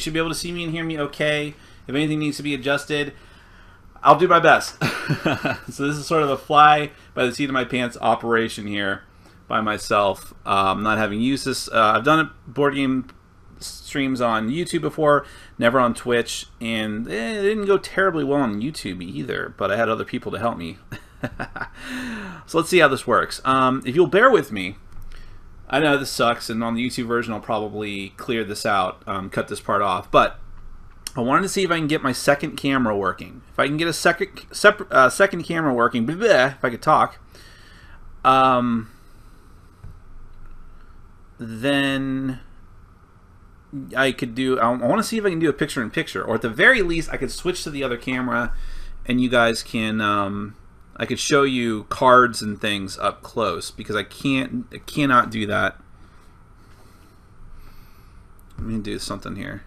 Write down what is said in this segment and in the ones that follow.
should be able to see me and hear me okay. If anything needs to be adjusted, I'll do my best. So this is sort of a fly by the seat of my pants operation here by myself. Not having used this. I've done board game streams on YouTube before, never on Twitch, and it didn't go terribly well on YouTube either, but I had other people to help me. So let's see how this works. If you'll bear with me, I know this sucks, and on the YouTube version I'll probably clear this out, cut this part off, but I wanted to see if I can get my second camera working. If I can get a second camera working, if I could talk, then I could do, I want to see if I can do a picture-in-picture, or at the very least I could switch to the other camera and you guys can, I could show you cards and things up close, because I cannot do that. Let me do something here.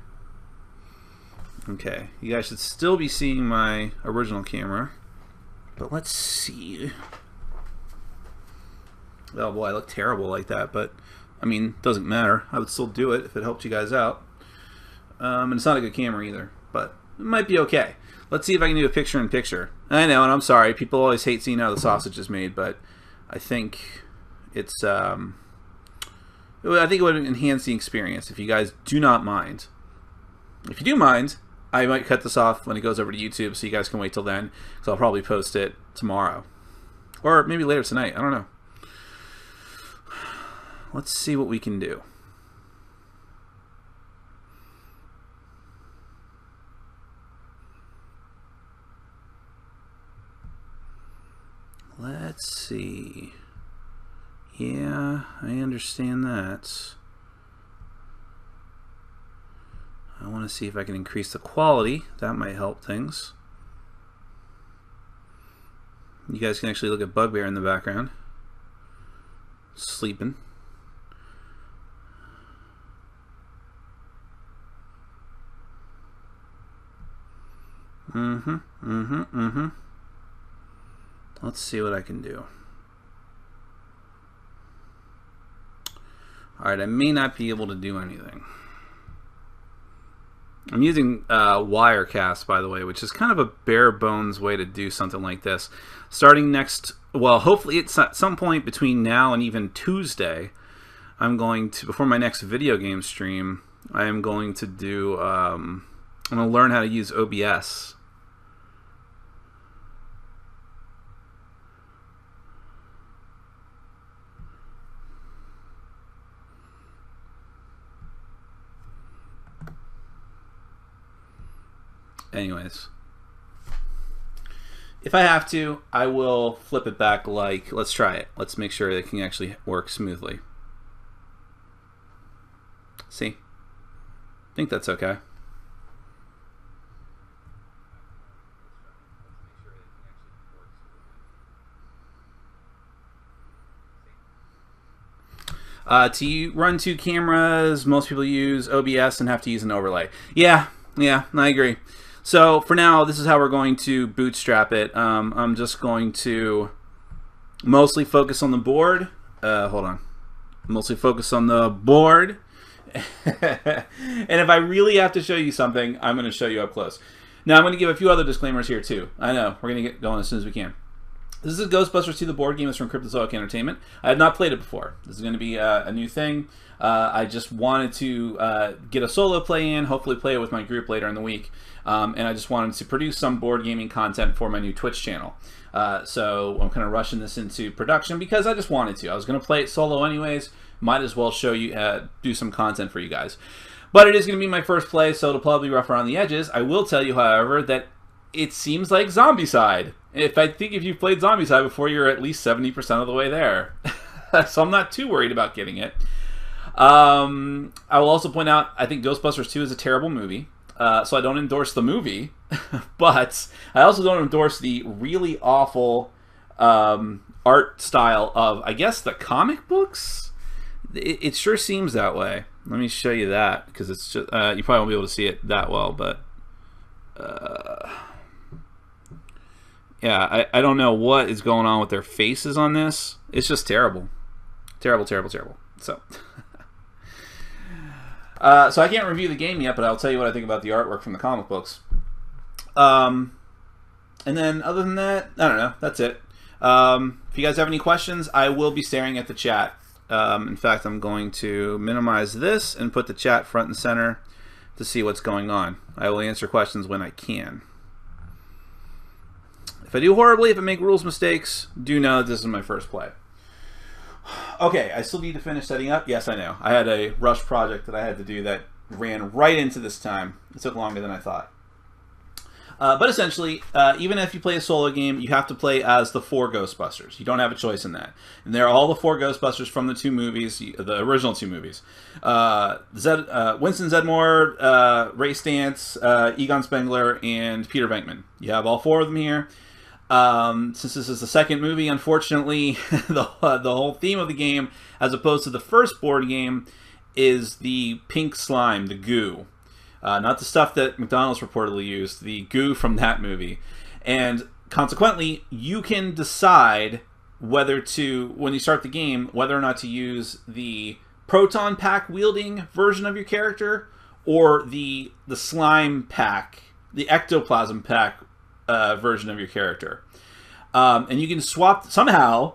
Okay, you guys should still be seeing my original camera, but let's see. Oh boy, I look terrible like that, but I mean, doesn't matter. I would still do it if it helped you guys out. And it's not a good camera either, but it might be okay. Let's see if I can do a picture-in-picture. I know, and I'm sorry, people always hate seeing how the sausage is made, but I think it's, I think it would enhance the experience if you guys do not mind. If you do mind, I might cut this off when it goes over to YouTube, so you guys can wait till then, because I'll probably post it tomorrow. Or maybe later tonight, I don't know. Let's see what we can do. Let's see. Yeah, I understand that. I want to see if I can increase the quality. That might help things. You guys can actually look at Bugbear in the background, sleeping. Let's see what I can do. Alright, I may not be able to do anything. I'm using Wirecast, by the way, which is kind of a bare bones way to do something like this. Starting next, well, hopefully it's at some point between now and even Tuesday, I'm going to, before my next video game stream, I am going to do, I'm going to learn how to use OBS. Anyways, if I have to, I will flip it back. Like, let's try it. Let's make sure it can actually work smoothly. See? I think that's okay. To run two cameras, most people use OBS and have to use an overlay. Yeah, I agree. So for now, this is how we're going to bootstrap it. I'm just going to mostly focus on the board. Hold on. Mostly focus on the board. And if I really have to show you something, I'm going to show you up close. Now I'm going to give a few other disclaimers here too. I know, we're going to get going as soon as we can. This is Ghostbusters II, the board game. It's from Cryptozoic Entertainment. I have not played it before. This is going to be a new thing. I just wanted to get a solo play in, hopefully play it with my group later in the week. And I just wanted to produce some board gaming content for my new Twitch channel. So I'm kind of rushing this into production because I just wanted to. I was going to play it solo anyways. Might as well show you, do some content for you guys. But it is going to be my first play, so it'll probably be rough around the edges. I will tell you, however, that it seems like Zombicide. If you've played Zombicide before, you're at least 70% of the way there. So I'm not too worried about getting it. I will also point out, I think Ghostbusters 2 is a terrible movie. So I don't endorse the movie, but I also don't endorse the really awful art style of, I guess, the comic books. It sure seems that way. Let me show you that, because it's just you probably won't be able to see it that well, but yeah, I don't know what is going on with their faces on this. It's just terrible. Terrible. So So I can't review the game yet, but I'll tell you what I think about the artwork from the comic books. And then other than that, I don't know. That's it. If you guys have any questions, I will be staring at the chat. In fact, I'm going to minimize this and put the chat front and center to see what's going on. I will answer questions when I can. If I do horribly, if I make rules mistakes, do know that this is my first play. Okay, I still need to finish setting up. Yes, I know. I had a rush project that I had to do that ran right into this time. It took longer than I thought. But essentially, even if you play a solo game, you have to play as the 4 Ghostbusters. You don't have a choice in that. And they're all the 4 Ghostbusters from the 2 movies, the original 2 movies. Winston Zeddemore, Ray Stantz, Egon Spengler, and Peter Venkman. You have all 4 of them here. Since this is the second movie, unfortunately, the whole theme of the game, as opposed to the first board game, is the pink slime, the goo. Not the stuff that McDonald's reportedly used, the goo from that movie. And consequently, you can decide whether to, when you start the game, whether or not to use the proton pack wielding version of your character or the slime pack, the ectoplasm pack version of your character. And you can swap, somehow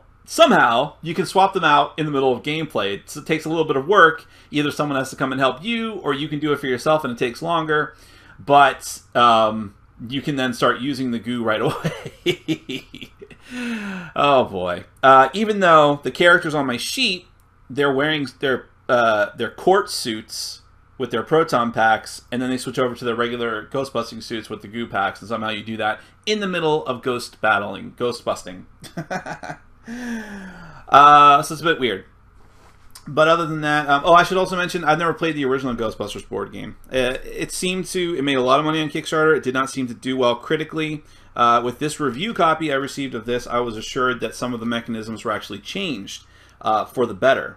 you can swap them out in the middle of gameplay. It takes a little bit of work. Either someone has to come and help you, or you can do it for yourself and it takes longer. But you can then start using the goo right away. Oh boy. Even though the characters on my sheet, they're wearing their court suits with their proton packs, and then they switch over to their regular ghost busting suits with the goo packs, and somehow you do that in the middle of ghost busting. So it's a bit weird. But other than that, oh, I should also mention, I've never played the original Ghostbusters board game. It made a lot of money on Kickstarter. It did not seem to do well critically. With this review copy I received of this, I was assured that some of the mechanisms were actually changed for the better.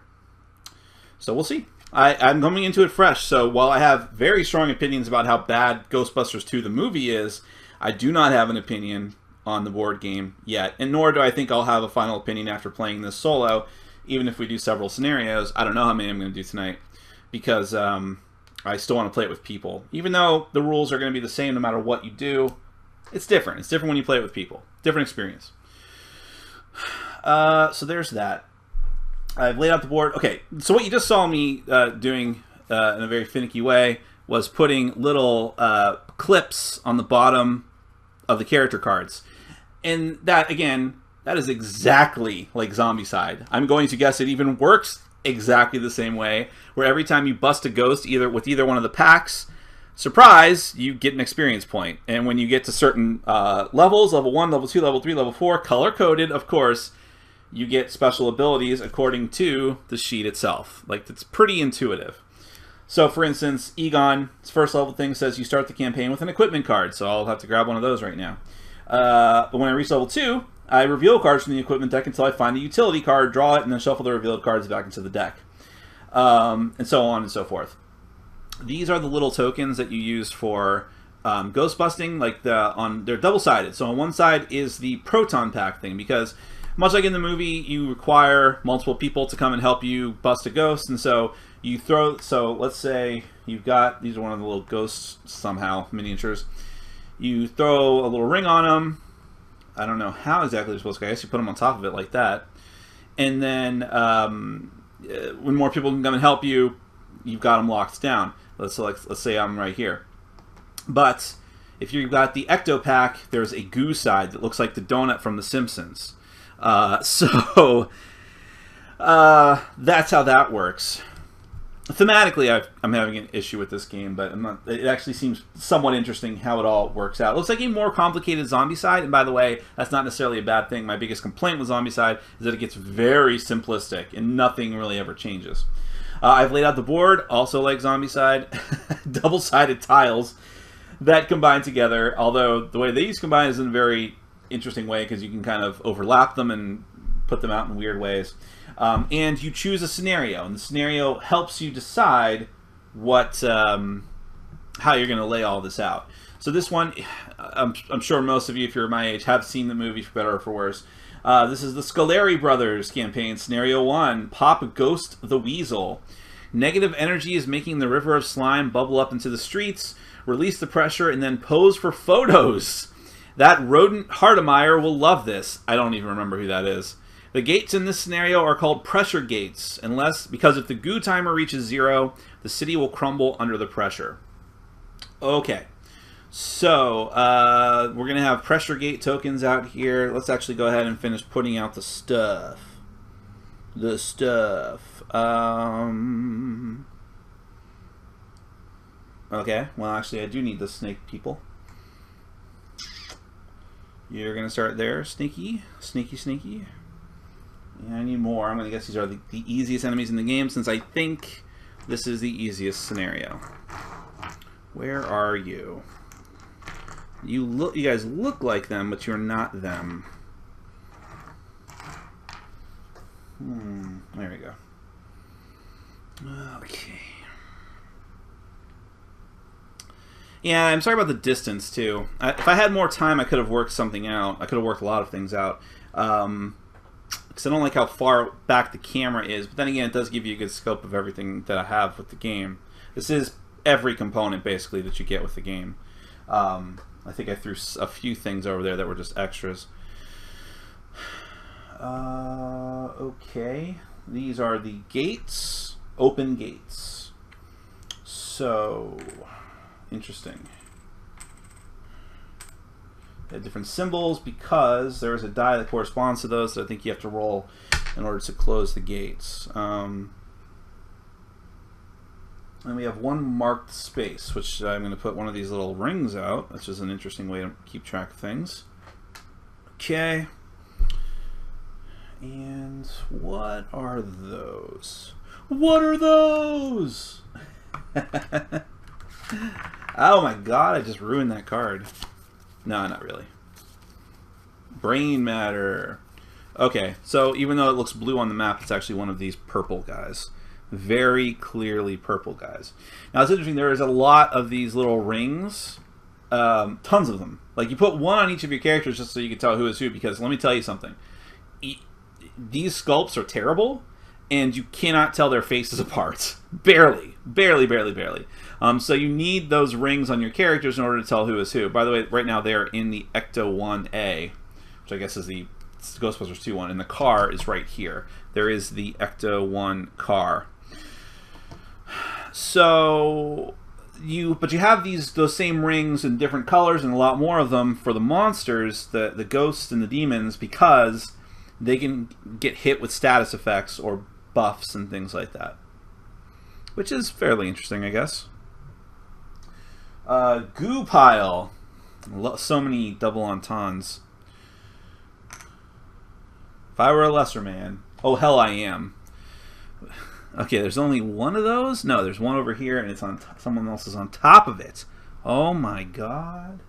So we'll see. I'm coming into it fresh, so while I have very strong opinions about how bad Ghostbusters 2 the movie is, I do not have an opinion on the board game yet, and nor do I think I'll have a final opinion after playing this solo, even if we do several scenarios. I don't know how many I'm going to do tonight, because I still want to play it with people. Even though the rules are going to be the same no matter what you do, it's different. It's different when you play it with people. Different experience. So there's that. I've laid out the board. Okay, so what you just saw me doing in a very finicky way was putting little clips on the bottom of the character cards. And that, again, that is exactly like Zombicide. I'm going to guess it even works exactly the same way, where every time you bust a ghost either with either one of the packs, surprise, you get an experience point. And when you get to certain levels, level 1, level 2, level 3, level 4, color-coded, of course, you get special abilities according to the sheet itself. Like, it's pretty intuitive. So, for instance, Egon's first level thing says you start the campaign with an equipment card, so I'll have to grab one of those right now. But when I reach level 2, I reveal cards from the equipment deck until I find a utility card, draw it, and then shuffle the revealed cards back into the deck. And so on and so forth. These are the little tokens that you use for ghost busting. Like they're double-sided. So on one side is the proton pack thing, because much like in the movie, you require multiple people to come and help you bust a ghost, and so you throw. So let's say you've got, these are one of the little ghosts somehow miniatures. You throw a little ring on them. I don't know how exactly you're supposed to. I guess you put them on top of it like that, and then when more people can come and help you, you've got them locked down. Let's say I'm right here, but if you've got the Ecto Pack, there's a goo side that looks like the donut from The Simpsons. So that's how that works. Thematically, I'm having an issue with this game, but it actually seems somewhat interesting how it all works out. It looks like a more complicated Zombicide, and by the way, that's not necessarily a bad thing. My biggest complaint with Zombicide is that it gets very simplistic, and nothing really ever changes. I've laid out the board, also like Zombicide, double-sided tiles that combine together, although the way these combine is in a very interesting way, because you can kind of overlap them and put them out in weird ways. And you choose a scenario, and the scenario helps you decide what how you're going to lay all this out. So this one, I'm sure most of you, if you're my age, have seen the movie, for better or for worse. This is the Scoleri Brothers campaign, Scenario 1, Pop Ghost the Weasel. Negative energy is making the river of slime bubble up into the streets. Release the pressure and then pose for photos. That rodent Hardemeyer will love this. I don't even remember who that is. The gates in this scenario are called pressure gates, because if the goo timer reaches 0, the city will crumble under the pressure. Okay. So, we're going to have pressure gate tokens out here. Let's actually go ahead and finish putting out the stuff. Okay, well, actually, I do need the snake people. You're going to start there, sneaky. Yeah, I need more. I'm going to guess these are the easiest enemies in the game, since I think this is the easiest scenario. Where are you? You guys look like them, but you're not them. There we go. Okay. Yeah, I'm sorry about the distance, too. If I had more time, I could have worked something out. I could have worked a lot of things out. Because I don't like how far back the camera is. But then again, it does give you a good scope of everything that I have with the game. This is every component, basically, that you get with the game. I think I threw a few things over there that were just extras. Okay. These are the gates. Open gates. So, interesting. They have different symbols because there is a die that corresponds to those that I think you have to roll in order to close the gates. And we have one marked space, which I'm going to put one of these little rings out, which is an interesting way to keep track of things. Okay. And what are those? What are those? Oh my god, I just ruined that card. No, not really. Brain matter. Okay, so even though it looks blue on the map, it's actually one of these purple guys. Very clearly purple guys. Now it's interesting, there is a lot of these little rings. Tons of them. Like, you put one on each of your characters just so you can tell who is who, because let me tell you something. These sculpts are terrible, and you cannot tell their faces apart. Barely. So you need those rings on your characters in order to tell who is who. By the way, right now they are in the Ecto 1A, which I guess is the Ghostbusters 2 one, and the car is right here. There is the Ecto 1 car. So you have those same rings in different colors and a lot more of them for the monsters, the ghosts and the demons, because they can get hit with status effects or buffs and things like that, which is fairly interesting, I guess. Goo pile. So many double entendres. If I were a lesser man. Oh, hell I am. Okay, there's only one of those? No, there's one over here, and it's on someone else is on top of it. Oh my god.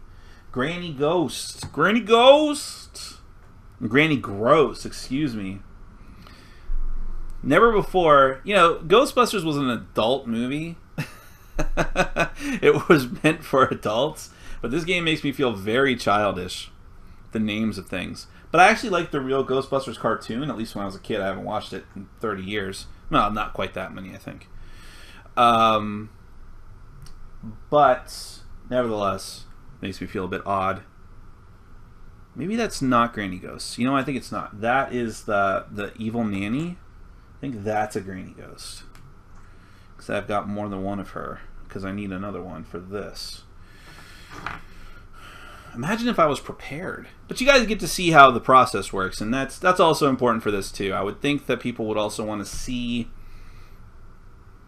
Granny Ghost. Granny Ghost! Granny Gross, excuse me. Never before, Ghostbusters was an adult movie. It was meant for adults, but this game makes me feel very childish. The names of things. But I actually like the real Ghostbusters cartoon, at least when I was a kid. I haven't watched it in 30 years. Well, not quite that many, I think. But, nevertheless, makes me feel a bit odd. Maybe that's not Granny Ghost. I think it's not. That is the evil nanny. I think that's a Granny Ghost. Because I've got more than one of her. Because I need another one for this. Imagine if I was prepared. But you guys get to see how the process works, and that's also important for this too. I would think that people would also want to see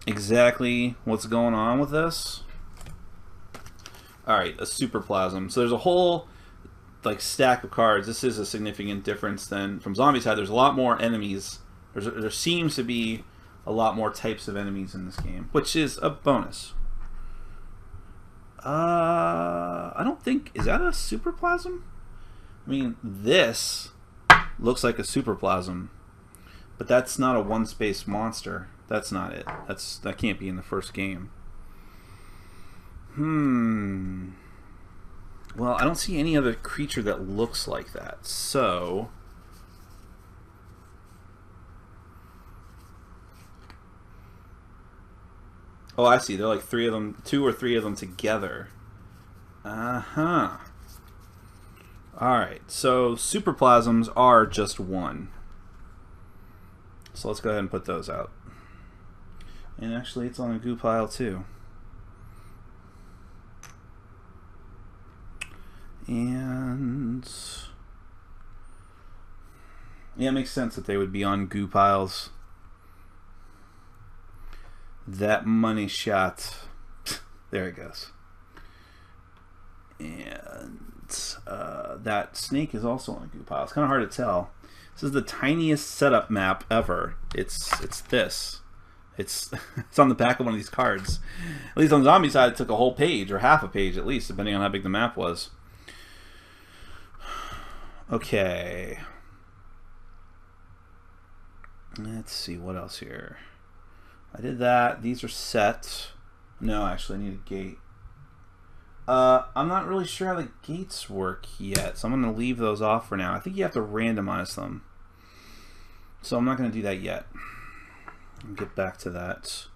exactly what's going on with this. Alright, a superplasm. So there's a whole stack of cards. This is a significant difference than from Zombicide. There's a lot more enemies. There seems to be a lot more types of enemies in this game, which is a bonus. I don't think... Is that a superplasm? I mean, this looks like a superplasm, but that's not a one-space monster. That's not it. That can't be in the first game. Well, I don't see any other creature that looks like that, so... Oh, I see. They're like 3 of them, 2 or 3 of them together. Uh-huh. Alright, so superplasms are just 1. So let's go ahead and put those out. And actually, it's on a goo pile too. And yeah, it makes sense that they would be on goo piles. That money shot. There it goes. And that snake is also on a goo pile. It's kind of hard to tell. This is the tiniest setup map ever. It's this. It's on the back of one of these cards. At least on the zombie side, it took a whole page or half a page at least, depending on how big the map was. Okay. Let's see what else here. I did that. These are set. No, actually, I need a gate. I'm not really sure how the gates work yet, so I'm going to leave those off for now. I think you have to randomize them. So I'm not going to do that yet. I'll get back to that.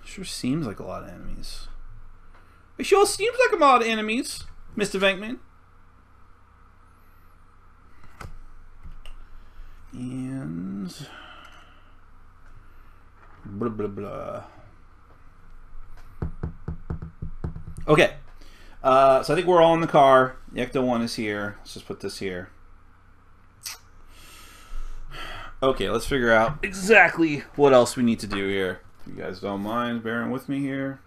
Sure seems like a lot of enemies. It sure seems like a lot of enemies, Mr. Venkman. And blah blah blah. Okay, so I think we're all in the car. The Ecto-1 is here. Let's just put this here. Okay, let's figure out exactly what else we need to do here. If you guys don't mind bearing with me here.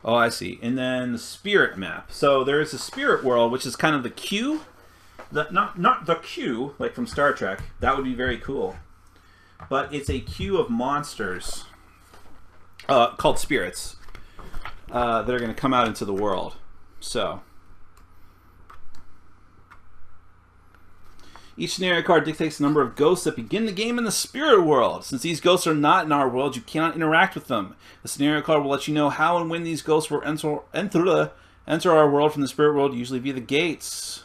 Oh, I see. And then the spirit map. So there is a spirit world, which is kind of the queue. Not the queue, like from Star Trek. That would be very cool. But it's a queue of monsters called spirits that are going to come out into the world. So each scenario card dictates the number of ghosts that begin the game in the spirit world. Since these ghosts are not in our world, you cannot interact with them. The scenario card will let you know how and when these ghosts will enter our world from the spirit world, usually via the gates.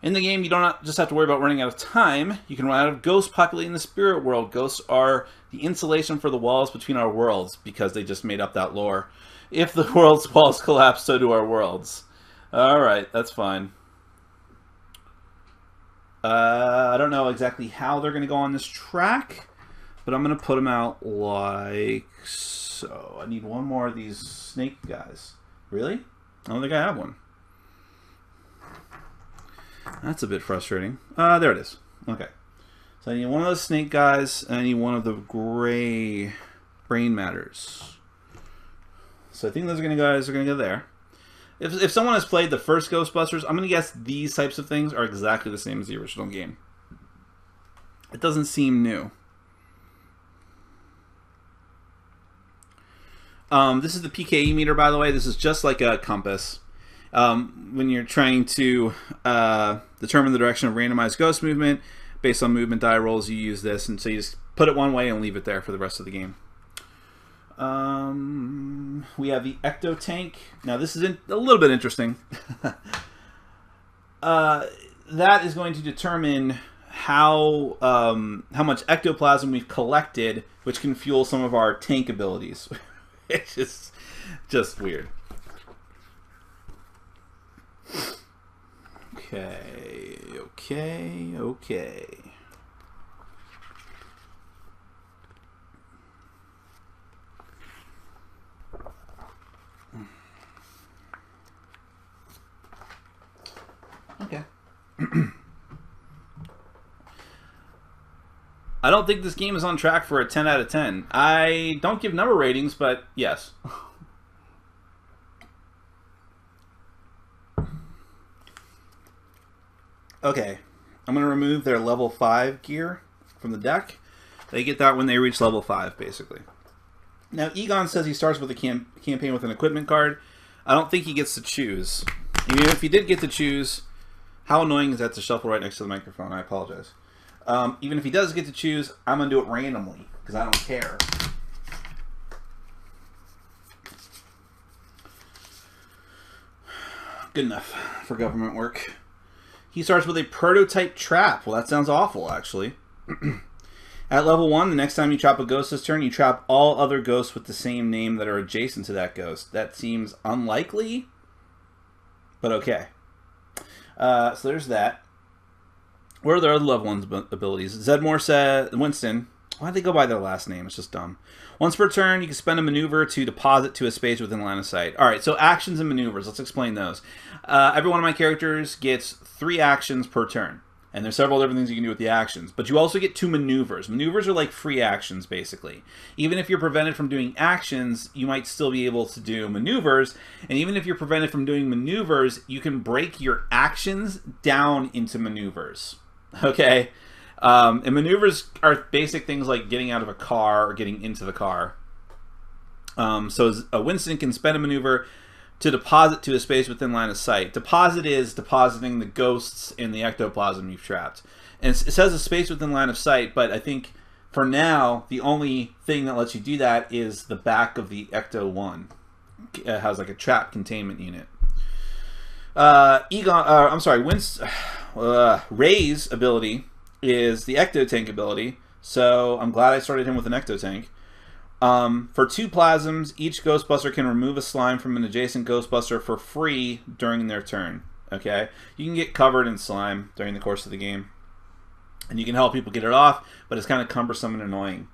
In the game, you don't just have to worry about running out of time. You can run out of ghosts populating the spirit world. Ghosts are the insulation for the walls between our worlds, because they just made up that lore. If the world's walls collapse, so do our worlds. Alright, that's fine. I don't know exactly how they're going to go on this track, but I'm going to put them out like so. I need one more of these snake guys. Really? I don't think I have one. That's a bit frustrating. There it is. Okay. So I need one of those snake guys, and I need one of the gray brain matters. So I think those guys are going to go there. If someone has played the first Ghostbusters, I'm going to guess these types of things are exactly the same as the original game. It doesn't seem new. This is the PKE meter, by the way. This is just like a compass. When you're trying to determine the direction of randomized ghost movement, based on movement die rolls, you use this. And so you just put it one way and leave it there for the rest of the game. We have the Ecto Tank. Now this is a little bit interesting. That is going to determine how much ectoplasm we've collected, which can fuel some of our tank abilities. It's just weird. Okay. Okay. I don't think this game is on track for a 10 out of 10. I don't give number ratings, but yes. Okay. I'm going to remove their level 5 gear from the deck. They get that when they reach level 5, basically. Now, Egon says he starts with a campaign with an equipment card. I don't think he gets to choose. Even if he did get to choose, how annoying is that to shuffle right next to the microphone? I apologize. Even if he does get to choose, I'm going to do it randomly, because I don't care. Good enough for government work. He starts with a prototype trap. Well, that sounds awful, actually. At level 1, the next time you trap a ghost this turn, you trap all other ghosts with the same name that are adjacent to that ghost. That seems unlikely, but okay. So there's that. What are their other level 1 abilities? Zedmore said, Winston, why'd they go by their last name? It's just dumb. Once per turn, you can spend a maneuver to deposit to a space within line of sight. All right, so actions and maneuvers. Let's explain those. Every one of my characters gets 3 actions per turn. And there's several different things you can do with the actions. But you also get 2 maneuvers. Maneuvers are like free actions, basically. Even if you're prevented from doing actions, you might still be able to do maneuvers. And even if you're prevented from doing maneuvers, you can break your actions down into maneuvers. Okay? And maneuvers are basic things like getting out of a car or getting into the car. So Winston can spend a maneuver to deposit to a space within line of sight. Deposit is depositing the ghosts in the ectoplasm you've trapped. And it says a space within line of sight, but I think for now, the only thing that lets you do that is the back of the Ecto-1. It has like a trap containment unit. Ray's ability is the Ecto-Tank ability, so I'm glad I started him with an Ecto-Tank. For 2 plasms, each Ghostbuster can remove a slime from an adjacent Ghostbuster for free during their turn. Okay? You can get covered in slime during the course of the game. And you can help people get it off, but it's kind of cumbersome and annoying.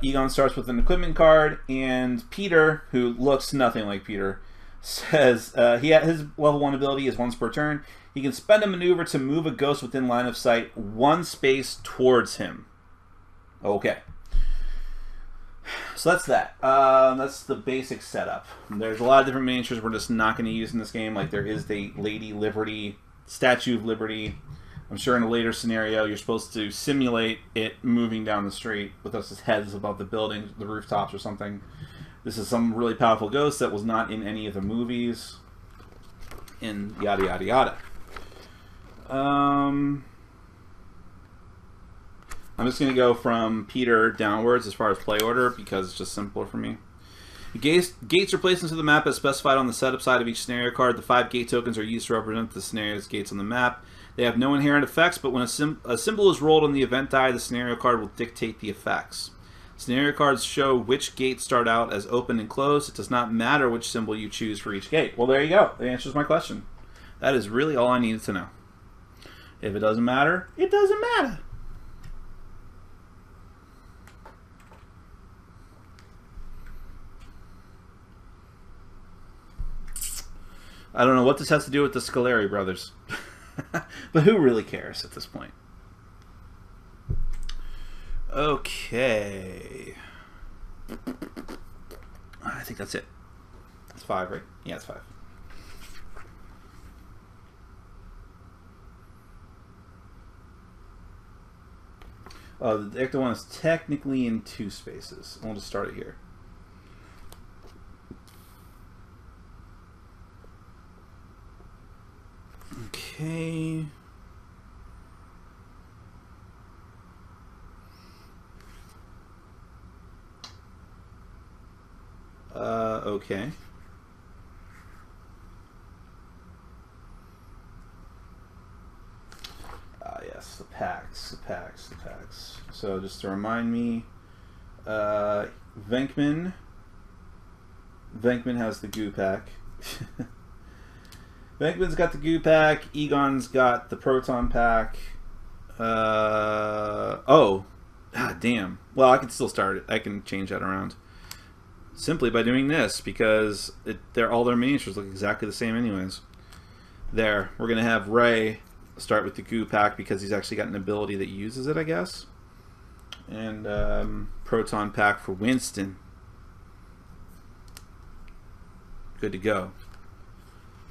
Egon starts with an equipment card, and Peter, who looks nothing like Peter, says his level 1 ability is once per turn. He can spend a maneuver to move a ghost within line of sight 1 space towards him. Okay. So that's that. That's the basic setup. There's a lot of different miniatures we're just not going to use in this game. Like there is the Lady Liberty, Statue of Liberty. I'm sure in a later scenario you're supposed to simulate it moving down the street with us as heads above the buildings, the rooftops or something. This is some really powerful ghost that was not in any of the movies. And yada yada yada. I'm just going to go from Peter downwards as far as play order because it's just simpler for me. Gates are placed into the map as specified on the setup side of each scenario card. The 5 gate tokens are used to represent the scenario's gates on the map. They have no inherent effects, but when a symbol is rolled on the event die, the scenario card will dictate the effects. Scenario cards show which gates start out as open and closed. It does not matter which symbol you choose for each gate. Well, there you go. That answers my question. That is really all I needed to know. If it doesn't matter, it doesn't matter. I don't know what this has to do with the Scoleri brothers. But who really cares at this point? Okay. I think that's it. It's 5, right? Yeah, it's 5. The Ecto-1 is technically in 2 spaces. We'll just start it here. Okay. Okay. Yes, the packs. So just to remind me, Venkman has the goo pack. Venkman's got the goo pack. Egon's got the proton pack. Oh, damn. Well, I can still start it. I can change that around simply by doing this because all their miniatures look exactly the same anyways. There, we're gonna have Ray start with the goo pack because he's actually got an ability that uses it, I guess. And proton pack for Winston. Good to go.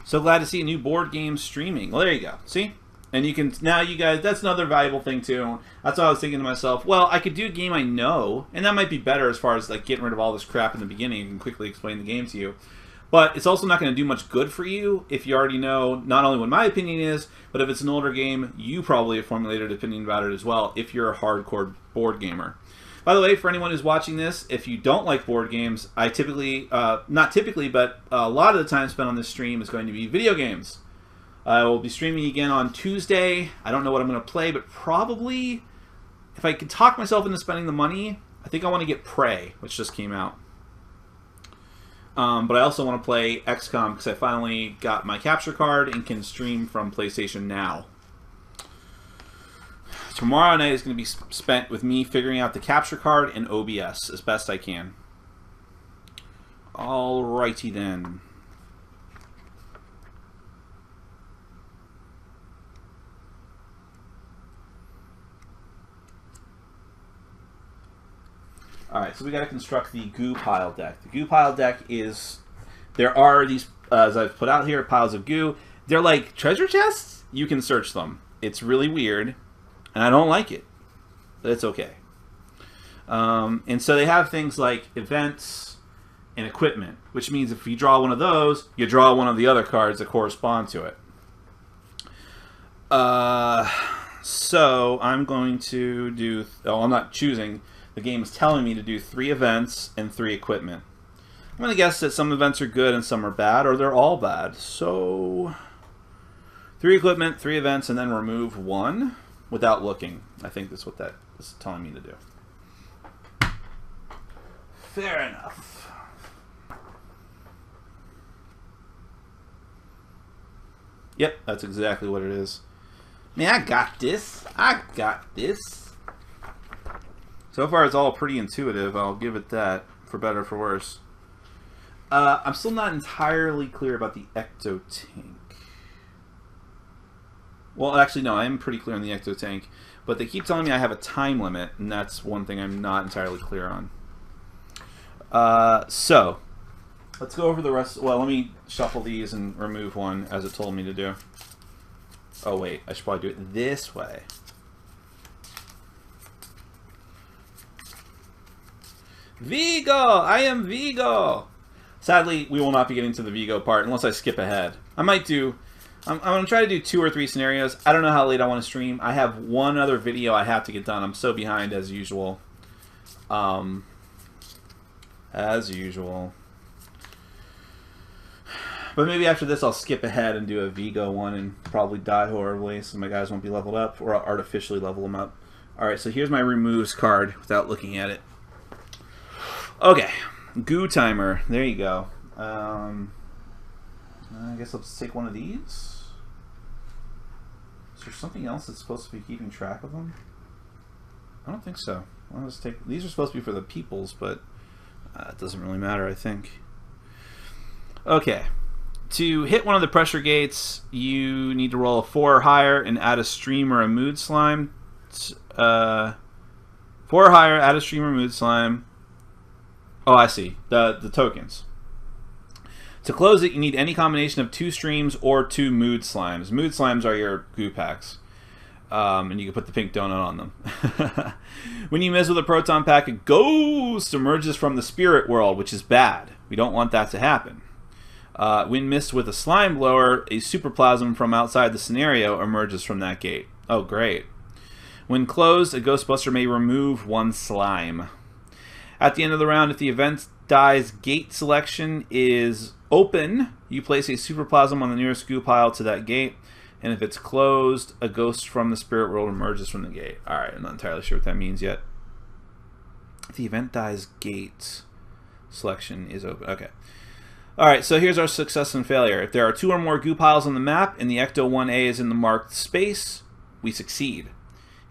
So glad to see a new board game streaming. Well, there you go. See? And you can, now you guys, that's another valuable thing too. That's what I was thinking to myself, well, I could do a game I know, and that might be better as far as like getting rid of all this crap in the beginning and quickly explain the game to you. But it's also not going to do much good for you if you already know not only what my opinion is, but if it's an older game, you probably have formulated an opinion about it as well if you're a hardcore board gamer. By the way, for anyone who's watching this, if you don't like board games, I typically, not typically, but a lot of the time spent on this stream is going to be video games. I will be streaming again on Tuesday. I don't know what I'm going to play, but probably, if I can talk myself into spending the money, I think I want to get Prey, which just came out. But I also want to play XCOM because I finally got my capture card and can stream from PlayStation Now. Tomorrow night is going to be spent with me figuring out the capture card and OBS as best I can. Alrighty then. Alright, so we got to construct the goo pile deck. The goo pile deck is, there are these, as I've put out here, piles of goo. They're like treasure chests. You can search them. It's really weird, and I don't like it, but it's okay. And so they have things like events and equipment, which means if you draw one of those, you draw one of the other cards that correspond to it. So I'm going to do, oh, I'm not choosing. The game is telling me to do 3 events and 3 equipment. I'm going to guess that some events are good and some are bad, or they're all bad. So 3 equipment, 3 events, and then remove 1 without looking. I think that's what that is telling me to do. Fair enough. Yep, that's exactly what it is. Man, I got this. I got this. So far, it's all pretty intuitive. I'll give it that, for better or for worse. I'm still not entirely clear about the ecto tank. Well, actually, no, I am pretty clear on the ecto tank. But they keep telling me I have a time limit, and that's one thing I'm not entirely clear on. So, let's go over the rest. Well, let me shuffle these and remove one, as it told me to do. Oh, wait, I should probably do it this way. Vigo! I am Vigo! Sadly, we will not be getting to the Vigo part unless I skip ahead. I might do... I'm going to try to do 2 or 3 scenarios. I don't know how late I want to stream. I have one other video I have to get done. I'm so behind as usual. As usual. But maybe after this I'll skip ahead and do a Vigo one and probably die horribly so my guys won't be leveled up, or I'll artificially level them up. Alright, so here's my removes card without looking at it. Okay, goo timer. There you go. I guess I'll just take one of these. Is there something else that's supposed to be keeping track of them? I don't think so. I'll just take. These are supposed to be for the peoples, but it doesn't really matter, I think. Okay. To hit one of the pressure gates, you need to roll a 4 or higher and add a stream or a mood slime. 4 or higher, add a stream or mood slime. Oh, I see. The tokens. To close it, you need any combination of 2 streams or 2 mood slimes. Mood slimes are your goo packs. And you can put the pink donut on them. When you miss with a proton pack, a ghost emerges from the spirit world, which is bad. We don't want that to happen. When missed with a slime blower, a superplasm from outside the scenario emerges from that gate. Oh, great. When closed, a Ghostbuster may remove 1 slime. At the end of the round, if the event dies gate selection is open, you place a superplasm on the nearest goo pile to that gate, and if it's closed, a ghost from the spirit world emerges from the gate. Alright, I'm not entirely sure what that means yet. If the event dies gate selection is open. Okay. Alright, so here's our success and failure. If there are 2 or more goo piles on the map and the Ecto 1A is in the marked space, we succeed.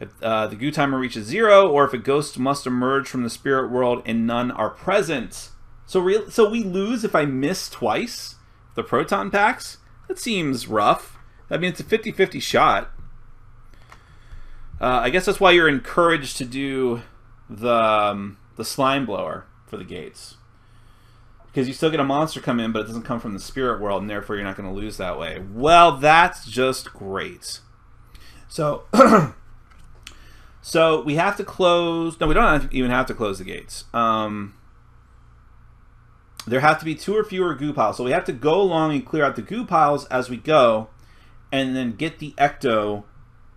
If the goo timer reaches 0, or if a ghost must emerge from the spirit world and none are present. So we lose if I miss twice the proton packs? That seems rough. I mean, it's a 50-50 shot. I guess that's why you're encouraged to do the slime blower for the gates. Because you still get a monster come in, but it doesn't come from the spirit world, and therefore you're not going to lose that way. Well, that's just great. So... So we have to close... No, we don't even have to close the gates. There have to be 2 or fewer goo piles. So we have to go along and clear out the goo piles as we go, and then get the Ecto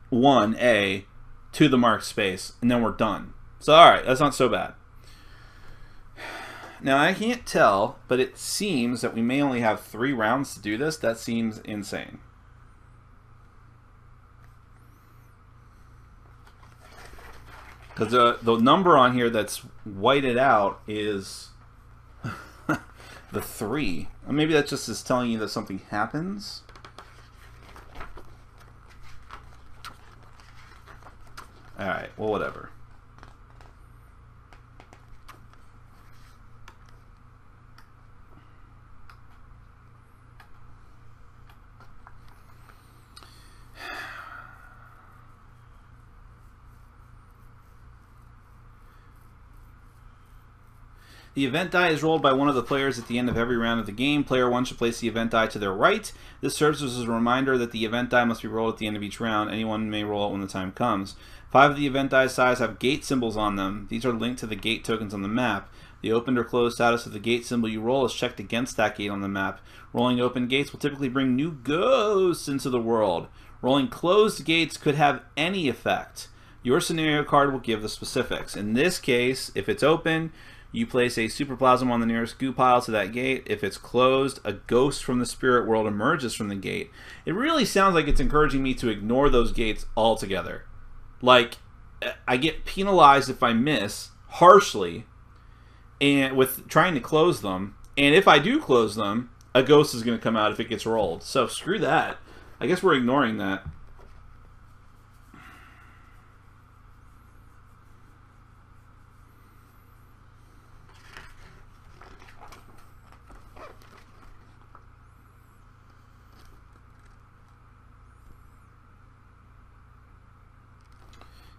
1A to the marked space, and then we're done. So, alright, that's not so bad. Now, I can't tell, but it seems that we may only have 3 rounds to do this. That seems insane. Because the number on here that's whited out is the 3. Or maybe that just is telling you that something happens. Alright, well, whatever. The event die is rolled by one of the players at the end of every round of the game. Player 1 should place the event die to their right. This serves as a reminder that the event die must be rolled at the end of each round. Anyone may roll it when the time comes. 5 of the event die size have gate symbols on them. These are linked to the gate tokens on the map. The opened or closed status of the gate symbol you roll is checked against that gate on the map. Rolling open gates will typically bring new ghosts into the world. Rolling closed gates could have any effect. Your scenario card will give the specifics. In this case, if it's open, you place a superplasm on the nearest goo pile to that gate. If it's closed, a ghost from the spirit world emerges from the gate. It really sounds like it's encouraging me to ignore those gates altogether. Like, I get penalized if I miss harshly and with trying to close them. And if I do close them, a ghost is going to come out if it gets rolled. So screw that. I guess we're ignoring that.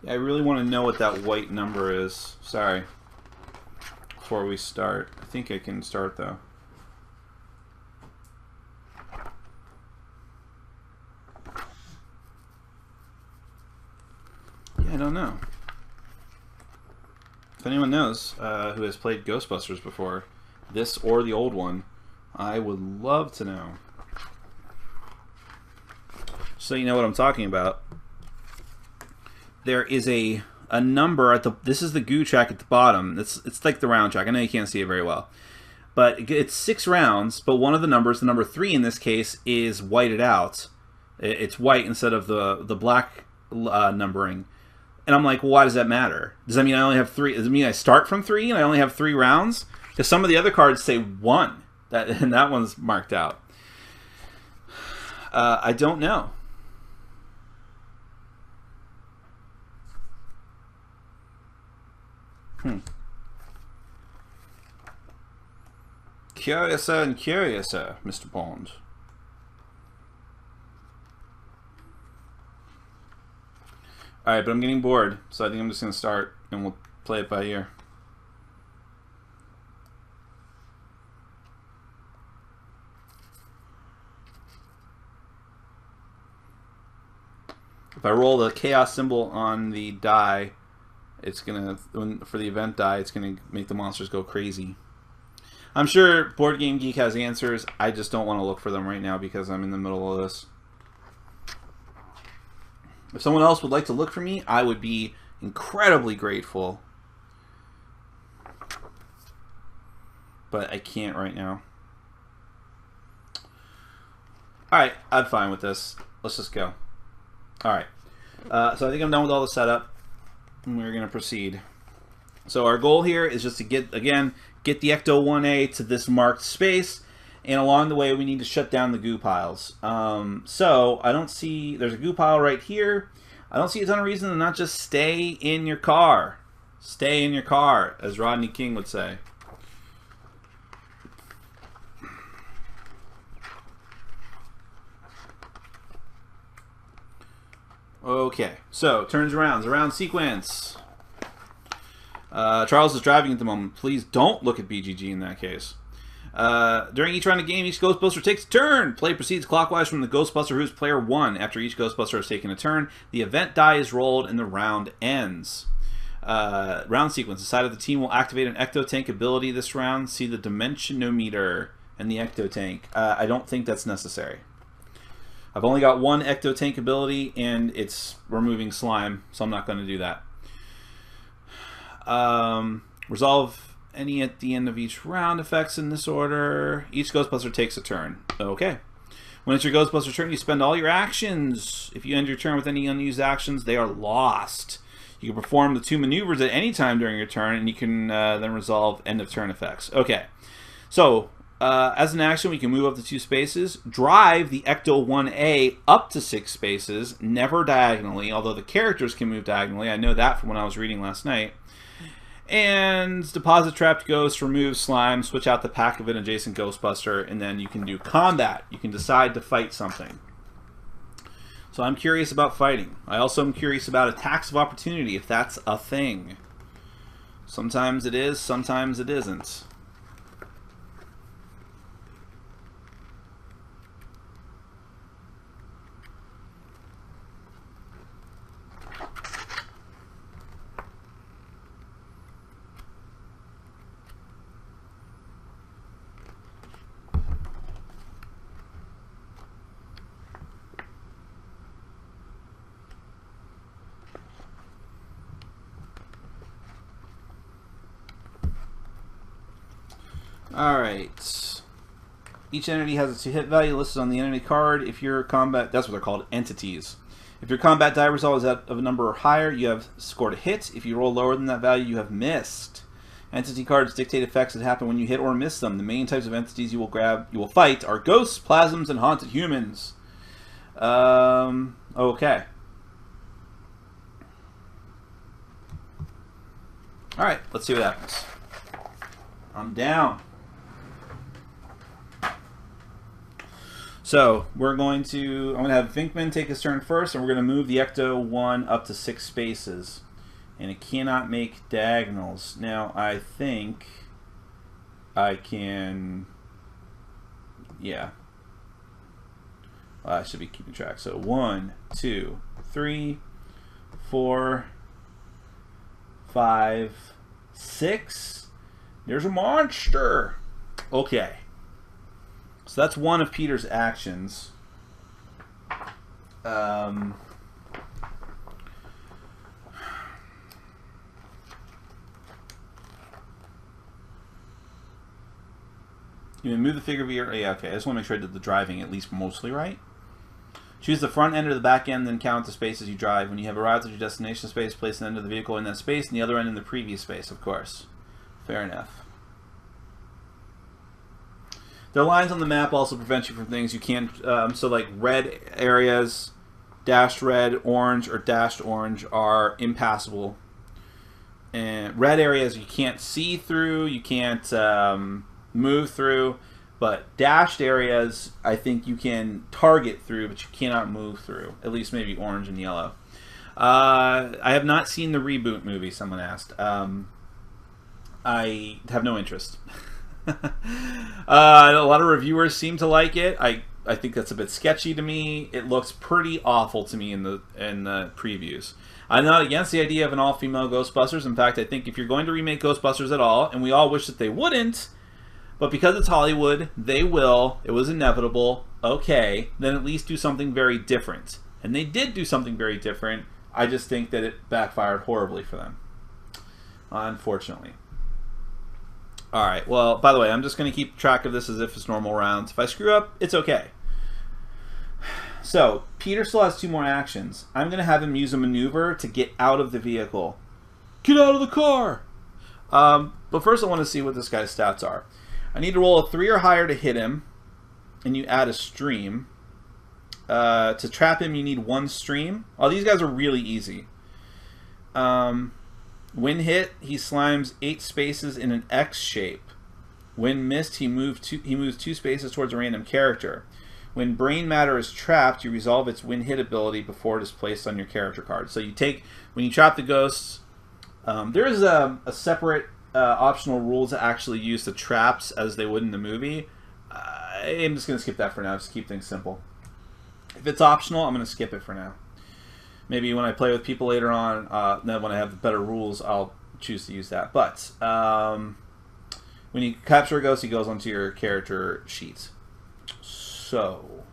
I really want to know what that white number is. Sorry. Before we start. I think I can start though. Yeah, I don't know. If anyone knows who has played Ghostbusters before, this or the old one, I would love to know. So you know what I'm talking about. There is a number at the. This is the goo track at the bottom. It's like the round track. I know you can't see it very well, but it's 6 rounds. But one of the numbers, the number 3 in this case, is whited out. It's white instead of the black numbering. And I'm like, well, why does that matter? Does that mean I only have 3? Does it mean I start from 3 and I only have 3 rounds? Because some of the other cards say 1. And that one's marked out. I don't know. Curiouser and curiouser, Mr. Bond. Alright, but I'm getting bored, so I think I'm just going to start, and we'll play it by ear. If I roll the chaos symbol on the die, it's gonna, for the event die, it's gonna make the monsters go crazy. I'm sure Board Game Geek has answers. I just don't want to look for them right now because I'm in the middle of this. If someone else would like to look for me, I would be incredibly grateful. But I can't right now. Alright, I'm fine with this. Let's just go. Alright. So I think I'm done with all the setup. And we're going to proceed. So our goal here is just to get the Ecto 1A to this marked space, and along the way we need to shut down the goo piles. So I don't see, there's a goo pile right here. I don't see a ton of reason to not just stay in your car. Stay in your car, as Rodney King would say. Okay, so turns around, round sequence. Charles is driving at the moment. Please don't look at BGG in that case. During each round of game, each Ghostbuster takes a turn. Play proceeds clockwise from the Ghostbuster who's player 1. After each Ghostbuster has taken a turn, the event die is rolled and the round ends. Round sequence. The side of the team will activate an Ecto Tank ability this round. See the Dimensionometer and the Ecto Tank. I don't think that's necessary. I've only got one Ecto Tank ability, and it's removing slime, so I'm not going to do that. Resolve any at the end of each round effects in this order. Each Ghostbuster takes a turn. Okay. When it's your Ghostbuster turn, you spend all your actions. If you end your turn with any unused actions, they are lost. You can perform the 2 maneuvers at any time during your turn, and you can then resolve end-of-turn effects. Okay, so as an action, we can move up to 2 spaces, drive the Ecto 1A up to 6 spaces, never diagonally, although the characters can move diagonally. I know that from when I was reading last night. And deposit trapped ghost, remove slime, switch out the pack of an adjacent Ghostbuster, and then you can do combat. You can decide to fight something. So I'm curious about fighting. I also am curious about attacks of opportunity, if that's a thing. Sometimes it is, sometimes it isn't. Alright. Each entity has its hit value listed on the entity card. If your combat, that's what they're called, entities. If your combat die result is of a number or higher, you have scored a hit. If you roll lower than that value, you have missed. Entity cards dictate effects that happen when you hit or miss them. The main types of entities you will fight are ghosts, plasms, and haunted humans. Okay. Alright, let's see what happens. I'm down. So I'm going to have Vinkman take his turn first, and we're going to move the Ecto 1 up to 6 spaces. And it cannot make diagonals. Now, I think I can... Yeah. I should be keeping track. So 1, 2, 3, 4, 5, 6. There's a monster. Okay. So that's one of Peter's actions. You move the figure via... Yeah, okay. I just want to make sure I did the driving at least mostly right. Choose the front end or the back end, then count the spaces you drive. When you have arrived at your destination space, place the end of the vehicle in that space and the other end in the previous space, of course. Fair enough. The lines on the map also prevent you from things you can't... so like red areas, dashed red, orange, or dashed orange are impassable. And red areas you can't see through, you can't move through. But dashed areas, I think you can target through, but you cannot move through. At least maybe orange and yellow. I have not seen the reboot movie, someone asked. I have no interest. A lot of reviewers seem to like it. I think that's a bit sketchy to me. It looks pretty awful to me in the previews. I'm not against the idea of an all-female Ghostbusters. In fact, I think if you're going to remake Ghostbusters at all, and we all wish that they wouldn't, but because it's Hollywood, they will. It was inevitable. Okay, then at least do something very different. And they did do something very different. I just think that it backfired horribly for them, unfortunately. Alright, well, by the way, I'm just going to keep track of this as if it's normal rounds. If I screw up, it's okay. So, Peter still has 2 more actions. I'm going to have him use a maneuver to get out of the vehicle. Get out of the car! But first I want to see what this guy's stats are. I need to roll a 3 or higher to hit him, and you add a stream. To trap him, you need 1 stream. Oh, these guys are really easy. When hit, he slimes 8 spaces in an X shape. When missed, he moves 2 spaces towards a random character. When brain matter is trapped, you resolve its when hit ability before it is placed on your character card. So you take, when you trap the ghosts, there is a separate optional rule to actually use the traps as they would in the movie. I'm just going to skip that for now, just keep things simple. If it's optional, I'm going to skip it for now. Maybe when I play with people later on, then when I have better rules, I'll choose to use that. But when you capture a ghost, he goes onto your character sheet. So,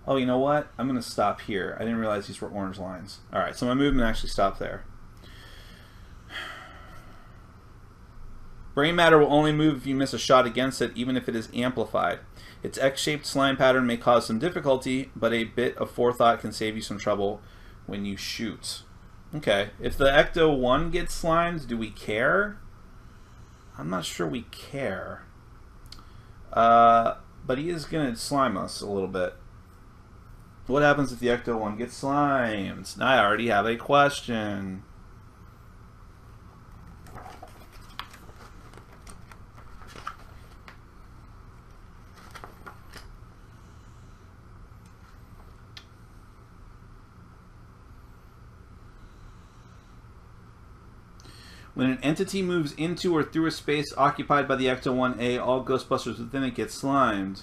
oh, you know what? I'm going to stop here. I didn't realize these were orange lines. All right, so my movement actually stopped there. Brain matter will only move if you miss a shot against it, even if it is amplified. Its X-shaped slime pattern may cause some difficulty, but a bit of forethought can save you some trouble when you shoot. Okay. If the Ecto-1 gets slimed, do we care? I'm not sure we care. But he is going to slime us a little bit. What happens if the Ecto-1 gets slimed? I already have a question. When an entity moves into or through a space occupied by the Ecto-1A, all Ghostbusters within it get slimed.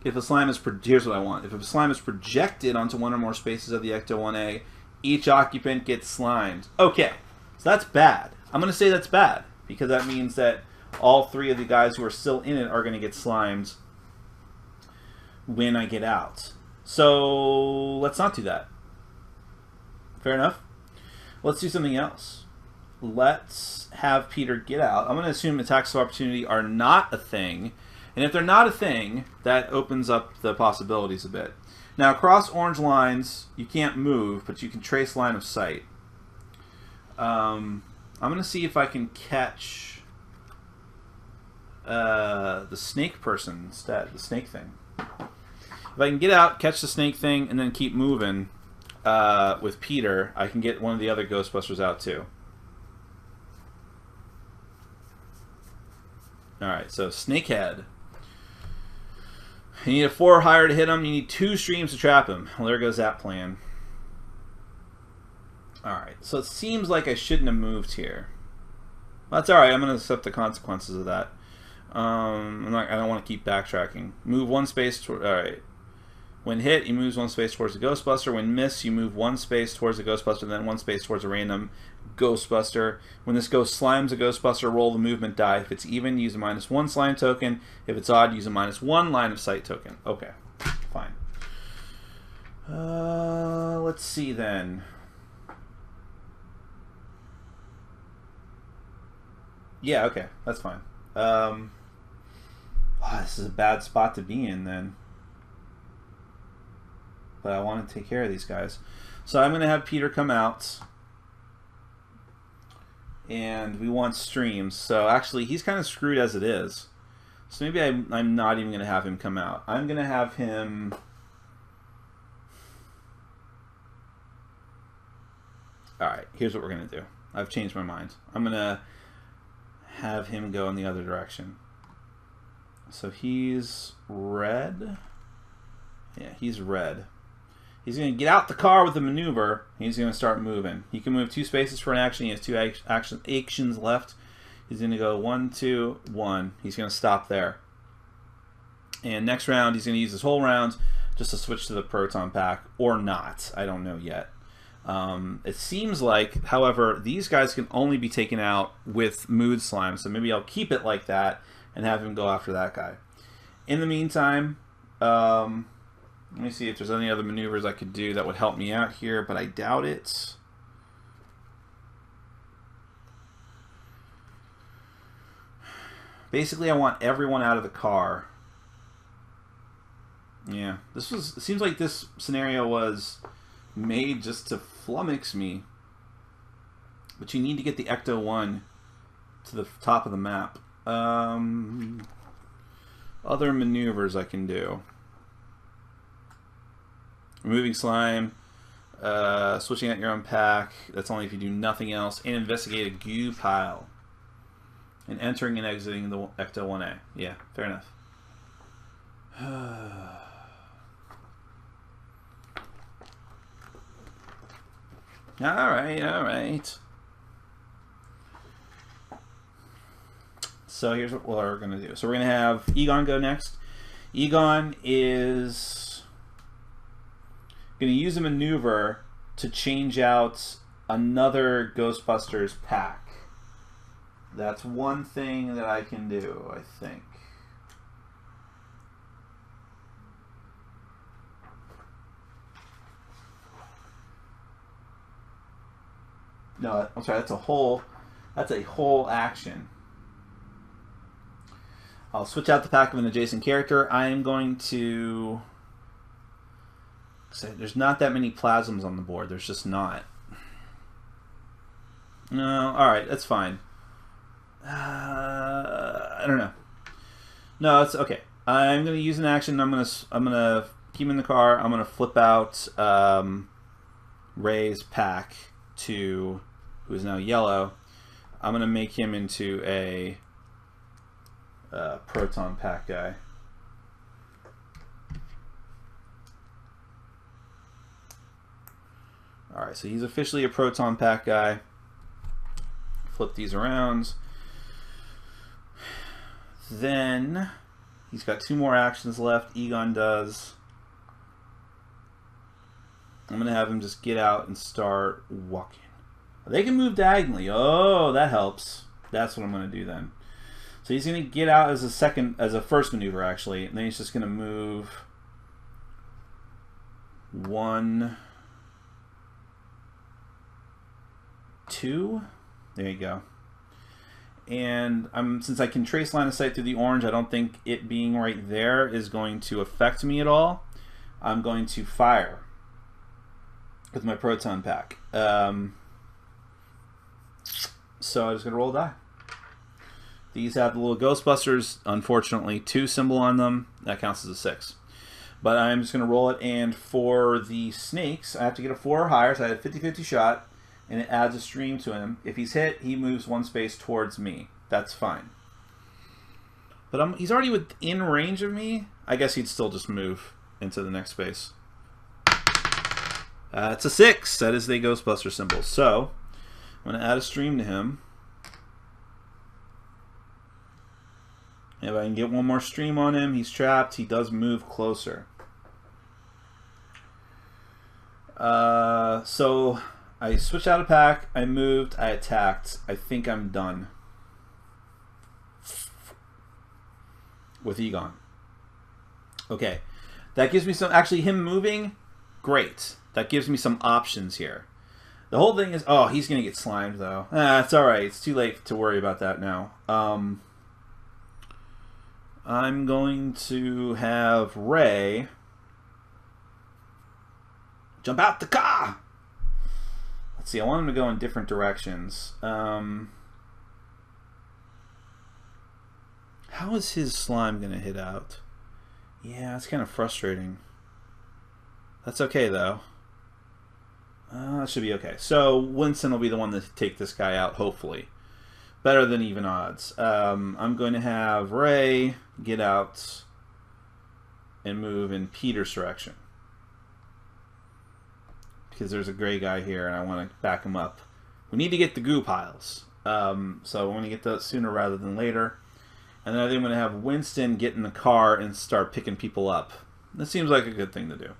If a slime is... Here's what I want. If a slime is projected onto one or more spaces of the Ecto-1A, each occupant gets slimed. Okay, so that's bad. I'm going to say that's bad, because that means that all three of the guys who are still in it are going to get slimed when I get out. So let's not do that. Fair enough. Let's do something else. Let's have Peter get out. I'm going to assume attacks of opportunity are not a thing. And if they're not a thing, that opens up the possibilities a bit. Now, across orange lines, you can't move, but you can trace line of sight. I'm going to see if I can catch the snake person instead, the snake thing. If I can get out, catch the snake thing, and then keep moving with Peter, I can get one of the other Ghostbusters out too. Alright, so Snakehead. You need a 4 or higher to hit him. You need 2 streams to trap him. Well, there goes that plan. Alright, so it seems like I shouldn't have moved here. Well, that's alright. I'm going to accept the consequences of that. I don't want to keep backtracking. Move 1 space toward... Alright. When hit, he moves 1 space towards the Ghostbuster. When miss, you move 1 space towards the Ghostbuster, then 1 space towards a random Ghostbuster. When this ghost slimes a Ghostbuster, roll the movement die. If it's even, use a -1 slime token. If it's odd, use a -1 line of sight token. Okay, fine. Let's see then. Yeah, okay, that's fine. This is a bad spot to be in then. But I want to take care of these guys. So I'm going to have Peter come out. And we want streams. So actually, he's kind of screwed as it is. So maybe I'm not even going to have him come out. I'm going to have him... Alright, here's what we're going to do. I've changed my mind. I'm going to have him go in the other direction. So he's red. Yeah, he's red. He's going to get out the car with the maneuver. He's going to start moving. He can move 2 spaces for an action. He has 2 actions left. He's going to go 1, 2, 1. He's going to stop there. And next round, he's going to use this whole round just to switch to the proton pack, or not. I don't know yet. It seems like, however, these guys can only be taken out with mood slime. So maybe I'll keep it like that and have him go after that guy. In the meantime, let me see if there's any other maneuvers I could do that would help me out here, but I doubt it. Basically, I want everyone out of the car. Yeah, it seems like this scenario was made just to flummox me. But you need to get the Ecto-1 to the top of the map. Other maneuvers I can do. Removing slime, switching out your own pack, that's only if you do nothing else, and investigate a goo pile. And entering and exiting the Ecto-1A. Yeah, fair enough. Alright. So here's what we're going to do. So we're going to have Egon go next. Egon is going to use a maneuver to change out another Ghostbusters pack. That's one thing that I can do, I think. No, I'm sorry, that's a whole action. I'll switch out the pack of an adjacent character. I am going to So there's not that many plasms on the board. There's just not. No, alright, that's fine. I don't know. No, it's okay. I'm gonna use an action. I'm gonna keep him in the car. I'm gonna flip out Ray's pack to who is now yellow. I'm gonna make him into a proton pack guy. All right, so he's officially a proton pack guy. Flip these around. Then he's got 2 more actions left. Egon does. I'm going to have him just get out and start walking. They can move diagonally. Oh, that helps. That's what I'm going to do then. So he's going to get out as a first maneuver actually, and then he's just going to move 1, 2. There you go. And since I can trace line of sight through the orange, I don't think it being right there is going to affect me at all. I'm going to fire with my proton pack. So I'm just going to roll a die. These have the little Ghostbusters, unfortunately, 2 symbol on them. That counts as a 6. But I'm just going to roll it, and for the snakes, I have to get a 4 or higher, so I had a 50-50 shot. And it adds a stream to him. If he's hit, he moves 1 space towards me. That's fine. But he's already within range of me. I guess he'd still just move into the next space. It's a 6. That is the Ghostbuster symbol. So I'm going to add a stream to him. If I can get 1 more stream on him, he's trapped. He does move closer. So I switched out a pack, I moved, I attacked. I think I'm done with Egon. Okay. That gives me some, actually him moving, great. That gives me some options here. The whole thing is, oh, he's going to get slimed though. It's alright, it's too late to worry about that now. I'm going to have Ray jump out the car! Let's see, I want him to go in different directions. How is his slime going to hit out? Yeah, it's kind of frustrating. That's okay, though. That should be okay. So, Winston will be the one to take this guy out, hopefully. Better than even odds. I'm going to have Ray get out and move in Peter's direction. Because there's a gray guy here and I want to back him up. We need to get the goo piles. So I want to get those sooner rather than later. And then I think I'm going to have Winston get in the car and start picking people up. That seems like a good thing to do.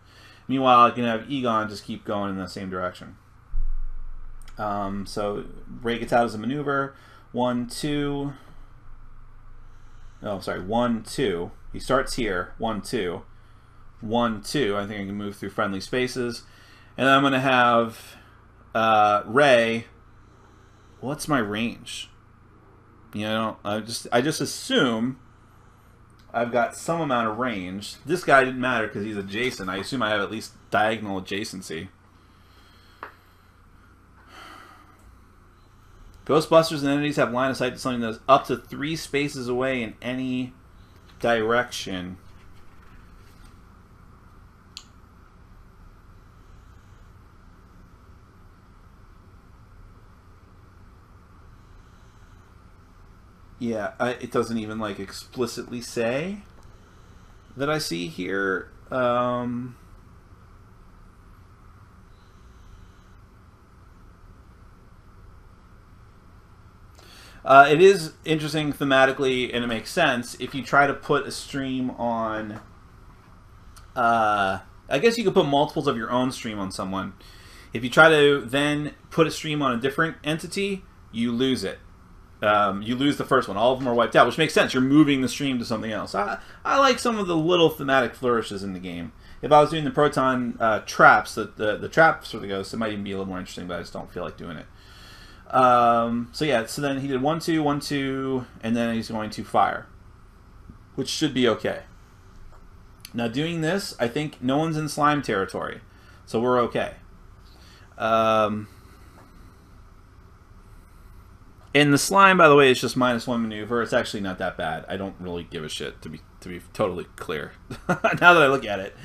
Meanwhile, I can have Egon just keep going in the same direction. So Ray gets out as a maneuver. 1, 2. Oh, sorry. 1, 2. He starts here. 1, 2. 1, 2. I think I can move through friendly spaces. And then I'm going to have Ray. What's my range? You know, I just assume I've got some amount of range. This guy didn't matter because he's adjacent. I assume I have at least diagonal adjacency. Ghostbusters and entities have line of sight to something that's up to 3 spaces away in any direction. Yeah, it doesn't even like explicitly say that I see here. It is interesting thematically, and it makes sense if you try to put a stream on. I guess you could put multiples of your own stream on someone. If you try to then put a stream on a different entity, you lose it. You lose the first one. All of them are wiped out, which makes sense. You're moving the stream to something else. I like some of the little thematic flourishes in the game. If I was doing the proton traps, the traps for the ghosts, it might even be a little more interesting, but I just don't feel like doing it. So yeah, so then he did 1, 2, 1, 2, and then he's going to fire, which should be okay. Now doing this, I think no one's in slime territory, so we're okay. And the slime, by the way, is just -1 maneuver. It's actually not that bad. I don't really give a shit, to be totally clear. Now that I look at it.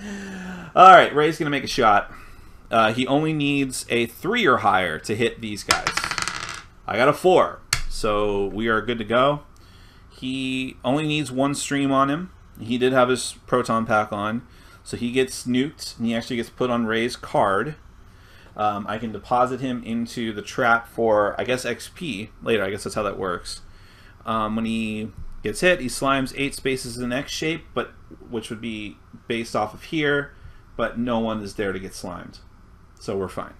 All right, Ray's gonna make a shot. He only needs a 3 or higher to hit these guys. I got a 4, so we are good to go. He only needs 1 stream on him. He did have his proton pack on, so he gets nuked, and he actually gets put on Ray's card. I can deposit him into the trap for, I guess, XP later. I guess that's how that works. When he gets hit, he slimes 8 spaces in X shape, but which would be based off of here, but no one is there to get slimed. So we're fine.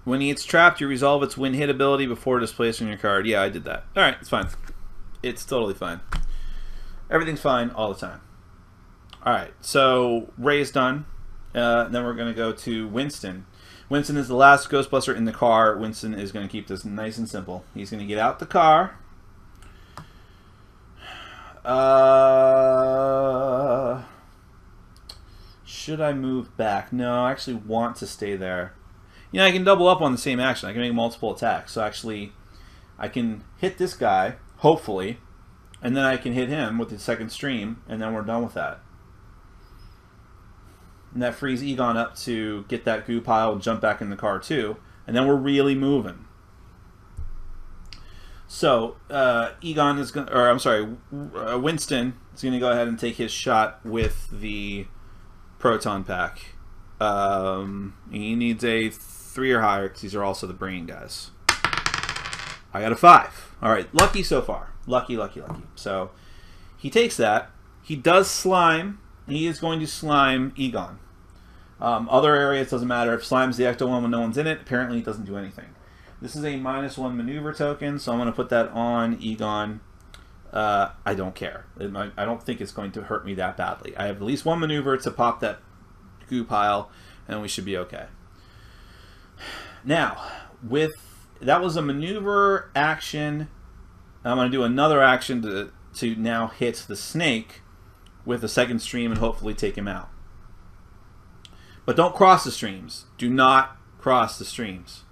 When he gets trapped, you resolve its win hit ability before displacing your card. Yeah, I did that. Alright, it's fine. It's totally fine. Everything's fine all the time. Alright, so Ray's done. Then we're going to go to Winston. Winston is the last Ghostbuster in the car. Winston is going to keep this nice and simple. He's going to get out the car. Should I move back? No, I actually want to stay there. You know, I can double up on the same action. I can make multiple attacks. So actually, I can hit this guy, hopefully, and then I can hit him with the second stream, and then we're done with that. And that frees Egon up to get that goo pile and jump back in the car too, and then we're really moving. So Egon is going, or I'm sorry, Winston is going to go ahead and take his shot with the proton pack. He needs a 3 or higher because these are also the brain guys. I got a 5. All right, lucky so far. Lucky, lucky, lucky. So he takes that. He does slime. He is going to slime Egon. Other areas doesn't matter. If slime's the ecto one when no one's in it, apparently it doesn't do anything. This is a -1 maneuver token, so I'm going to put that on Egon. I don't care. I don't think it's going to hurt me that badly. I have at least 1 maneuver to pop that goo pile, and we should be okay. Now, that was a maneuver action. I'm going to do another action to now hit the snake with a second stream and hopefully take him out. But don't cross the streams. Do not cross the streams.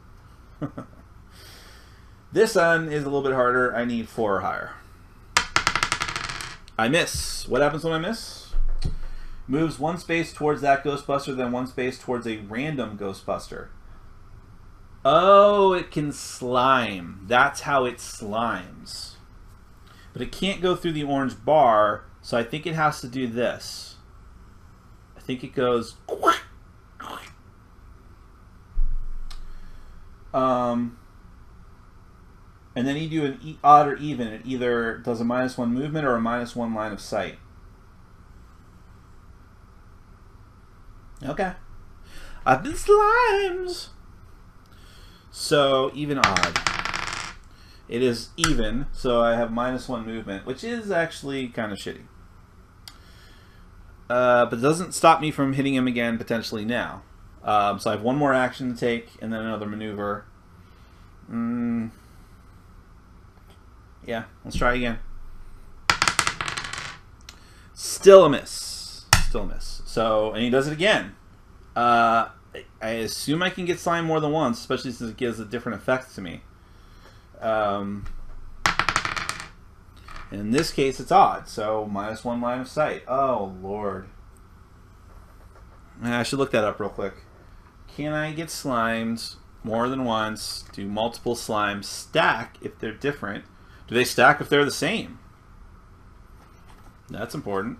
This one is a little bit harder. I need 4 or higher. I miss. What happens when I miss? Moves 1 space towards that Ghostbuster, then 1 space towards a random Ghostbuster. Oh, it can slime. That's how it slimes. But it can't go through the orange bar, so I think it has to do this. I think it goes... and then you do an odd or even. It either does a -1 movement or a -1 line of sight. Okay. I've been slimes. So, even odd. It is even, so I have -1 movement, which is actually kind of shitty. But it doesn't stop me from hitting him again, potentially now. So I have 1 more action to take, and then another maneuver. Yeah, let's try again. Still a miss. Still a miss. So, and he does it again. I assume I can get slime more than once, especially since it gives a different effect to me. In this case, it's odd, so -1 line of sight. Oh, Lord. I should look that up real quick. Can I get slimed more than once? Do multiple slimes stack if they're different? Do they stack if they're the same? That's important.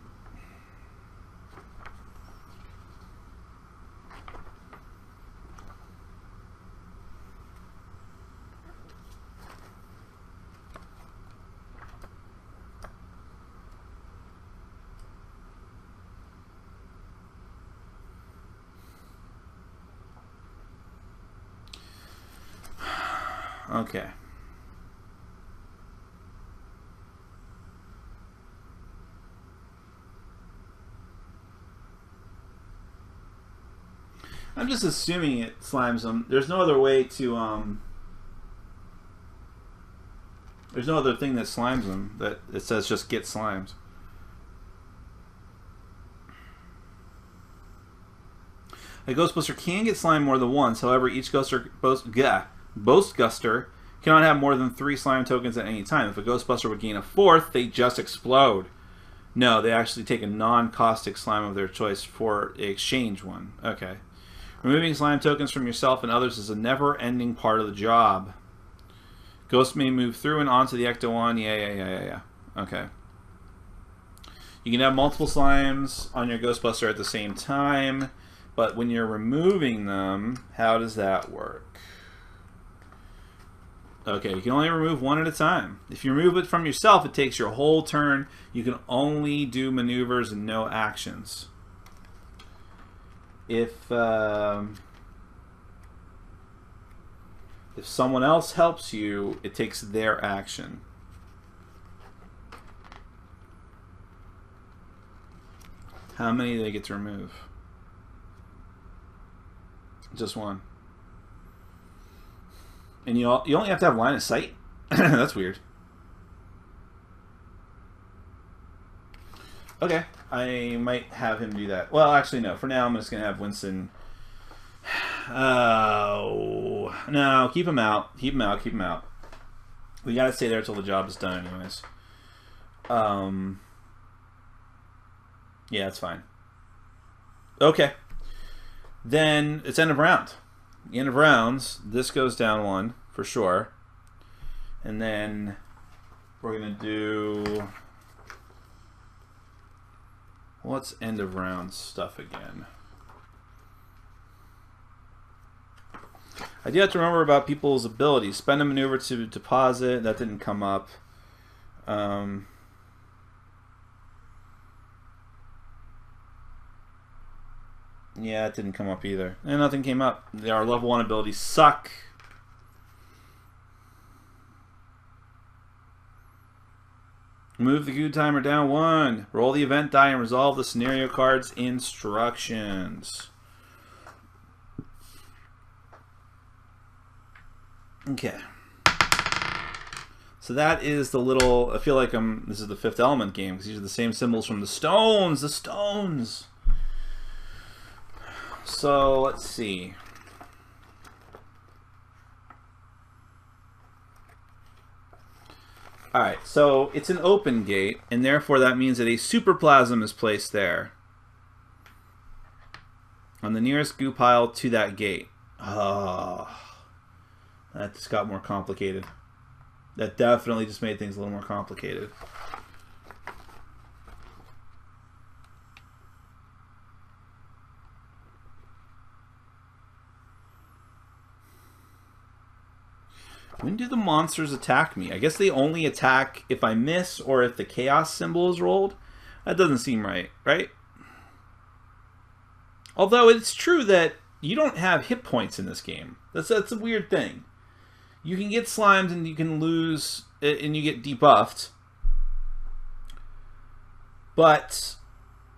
Okay. I'm just assuming it slimes them. There's no other way to There's no other thing that slimes them. That it says just get slimed. A Ghostbuster can get slimed more than once. However, each Ghostbuster cannot have more than 3 slime tokens at any time. If a Ghostbuster would gain a 4th, they just explode. No, they actually take a non-caustic slime of their choice for an exchange one. Okay. Removing slime tokens from yourself and others is a never-ending part of the job. Ghosts may move through and onto the Ecto one. Yeah. Okay. You can have multiple slimes on your Ghostbuster at the same time, but when you're removing them, how does that work? Okay, you can only remove 1 at a time. If you remove it from yourself, it takes your whole turn. You can only do maneuvers and no actions. If someone else helps you, it takes their action. How many do they get to remove? Just 1. And you only have to have line of sight? That's weird. Okay, I might have him do that. Well, actually, no. For now, I'm just going to have Winston... Oh, no, keep him out. Keep him out. Keep him out. We got to stay there until the job is done anyways. Yeah, that's fine. Okay. Then it's end of round. The end of rounds, this goes down 1 for sure. And then we're going to do... What's end of round stuff again? I do have to remember about people's abilities. Spend a maneuver to deposit. That didn't come up. Yeah, it didn't come up either. And nothing came up. Our level 1 abilities suck. Move the goo timer down 1. Roll the event die and resolve the scenario card's instructions. Okay. So that is the little... I feel like this is the Fifth Element game because these are the same symbols from the stones. The stones! So, let's see. Alright, so it's an open gate, and therefore that means that a superplasm is placed there. On the nearest goo pile to that gate. Oh, that just got more complicated. That definitely just made things a little more complicated. When do the monsters attack me? I guess they only attack if I miss or if the chaos symbol is rolled. That doesn't seem right, right? Although it's true that you don't have hit points in this game. That's a weird thing. You can get slimed and you can lose and you get debuffed. But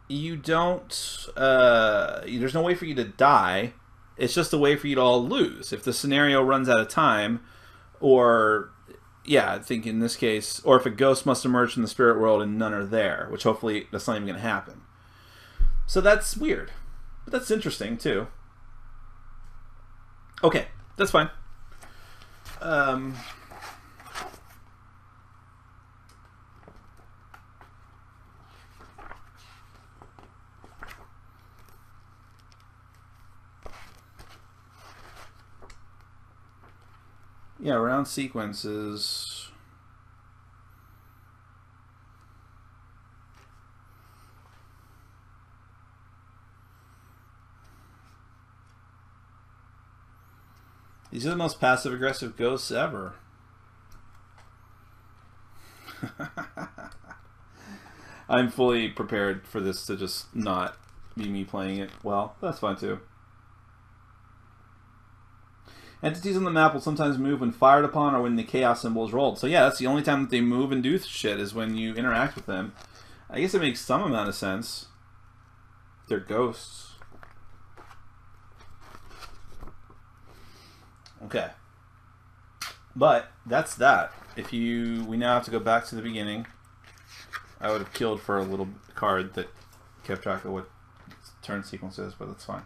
you don't... there's no way for you to die. It's just a way for you to all lose. If the scenario runs out of time... Or, yeah, I think in this case, or if a ghost must emerge from the spirit world and none are there, which hopefully that's not even going to happen. So that's weird. But that's interesting, too. Okay, that's fine. Yeah, round sequences. These are the most passive-aggressive ghosts ever. I'm fully prepared for this to just not be me playing it well. That's fine too. Entities on the map will sometimes move when fired upon or when the chaos symbol is rolled. So yeah, that's the only time that they move and do shit is when you interact with them. I guess it makes some amount of sense. They're ghosts. Okay. But that's that. we now have to go back to the beginning. I would have killed for a little card that kept track of what turn sequence is, but that's fine.